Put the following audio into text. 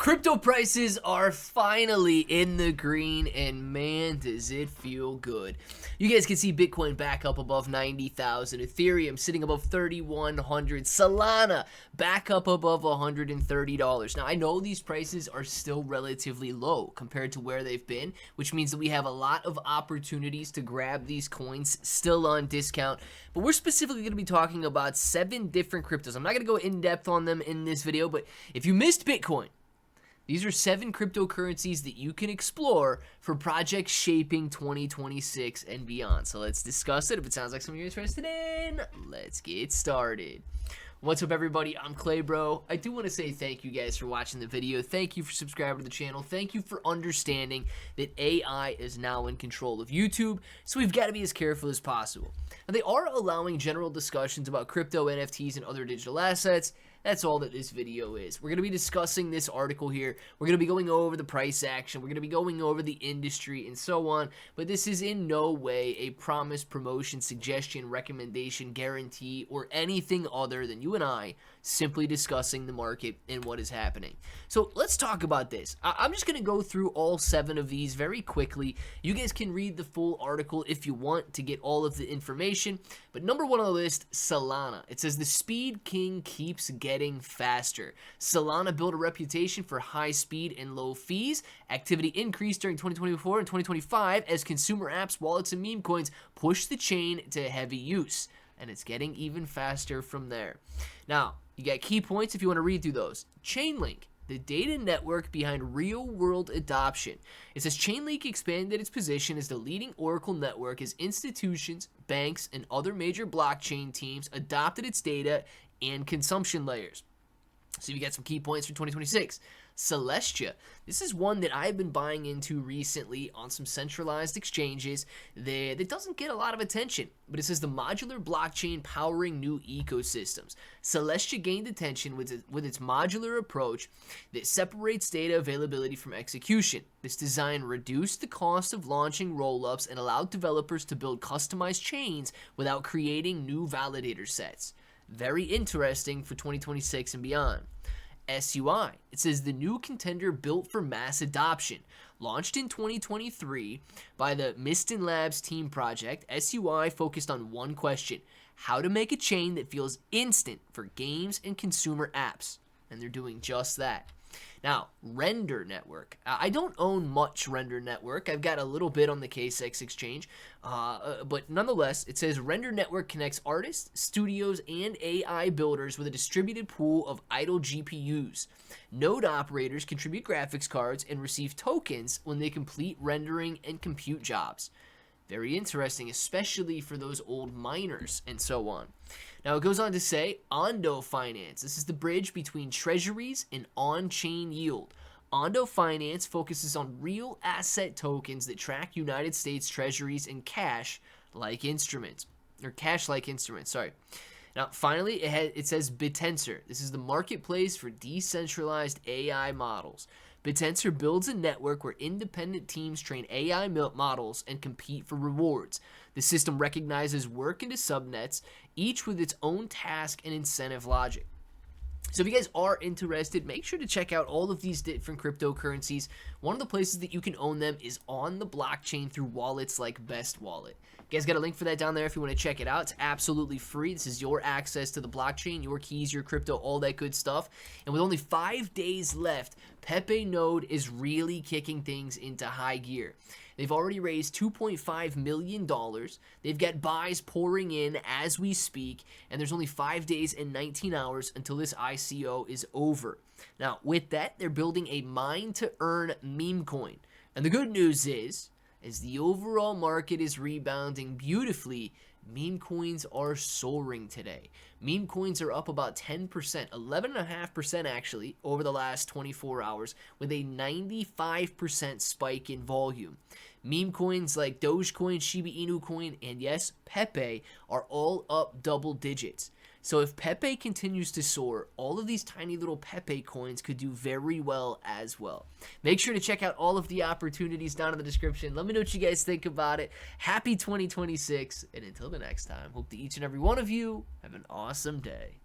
Crypto prices are finally in the green, and man, does it feel good. You guys can see Bitcoin back up above 90,000, Ethereum sitting above 3,100, Solana back up above $130. Now, I know these prices are still relatively low compared to where they've been, which means that we have a lot of opportunities to grab these coins still on discount, but we're specifically going to be talking about 7 different cryptos. I'm not going to go in depth on them in this video, but if you missed Bitcoin, these are 7 cryptocurrencies that you can explore for projects shaping 2026 and beyond. So let's discuss it. If it sounds like something you're interested in, let's get started. What's up, everybody? I'm Clay Bro. I do want to say thank you guys for watching the video. Thank you for subscribing to the channel. Thank you for understanding that AI is now in control of YouTube, so we've got to be as careful as possible. Now, they are allowing general discussions about crypto, NFTs, and other digital assets. That's all that this video is. We're going to be discussing this article here. We're going to be going over the price action. We're going to be going over the industry and so on. But this is in no way a promise, promotion, suggestion, recommendation, guarantee, or anything other than you and I simply discussing the market and what is happening. So let's talk about this. I'm just going to go through all 7 of these very quickly. You guys can read the full article if you want to get all of the information. But number 1 on the list, Solana. It says the speed king keeps getting faster. Solana built a reputation for high speed and low fees. Activity increased during 2024 and 2025 as consumer apps, wallets, and meme coins push the chain to heavy use. And it's getting even faster from there. Now, you got key points if you want to read through those. Chainlink, the data network behind real-world adoption. It says Chainlink expanded its position as the leading Oracle network as institutions, banks, and other major blockchain teams adopted its data and consumption layers. So you got some key points for 2026. Celestia. This is one that I've been buying into recently on some centralized exchanges that doesn't get a lot of attention, but it says the modular blockchain powering new ecosystems. Celestia gained attention with its modular approach that separates data availability from execution. This design reduced the cost of launching rollups and allowed developers to build customized chains without creating new validator sets. Very interesting for 2026 and beyond. SUI. It says the new contender built for mass adoption. Launched in 2023 by the Miston Labs team project, SUI focused on one question: how to make a chain that feels instant for games and consumer apps. And they're doing just that. Now, Render Network. I don't own much Render Network. I've got a little bit on the KSX exchange. But nonetheless, it says Render Network connects artists, studios, and AI builders with a distributed pool of idle GPUs. Node operators contribute graphics cards and receive tokens when they complete rendering and compute jobs. Very interesting, especially for those old miners and so on. Now, it goes on to say Ondo Finance. This is the bridge between treasuries and on-chain yield. Ondo Finance focuses on real asset tokens that track United States treasuries and cash-like instruments. Now, finally, it says Bitensor. This is the marketplace for decentralized AI models. Bitensor builds a network where independent teams train AI models and compete for rewards. The system recognizes work into subnets, each with its own task and incentive logic. So if you guys are interested, make sure to check out all of these different cryptocurrencies. One of the places that you can own them is on the blockchain through wallets like Best Wallet. You guys got a link for that down there if you want to check it out. It's absolutely free. This is your access to the blockchain, your keys, your crypto, all that good stuff. And with only 5 days left, Pepe Node is really kicking things into high gear. They've already raised $2.5 million. They've got buys pouring in as we speak, and there's only 5 days and 19 hours until this ICO is over. Now, with that, they're building a mine-to-earn meme coin. And the good news is, as the overall market is rebounding beautifully, meme coins are soaring today. Meme coins are up about 10%, 11.5% actually, over the last 24 hours, with a 95% spike in volume. Meme coins like Dogecoin, Shiba Inu coin, and yes, Pepe are all up double digits. So if Pepe continues to soar, all of these tiny little Pepe coins could do very well as well. Make sure to check out all of the opportunities down in the description. Let me know what you guys think about it. Happy 2026, and until the next time, hope that each and every one of you have an awesome day.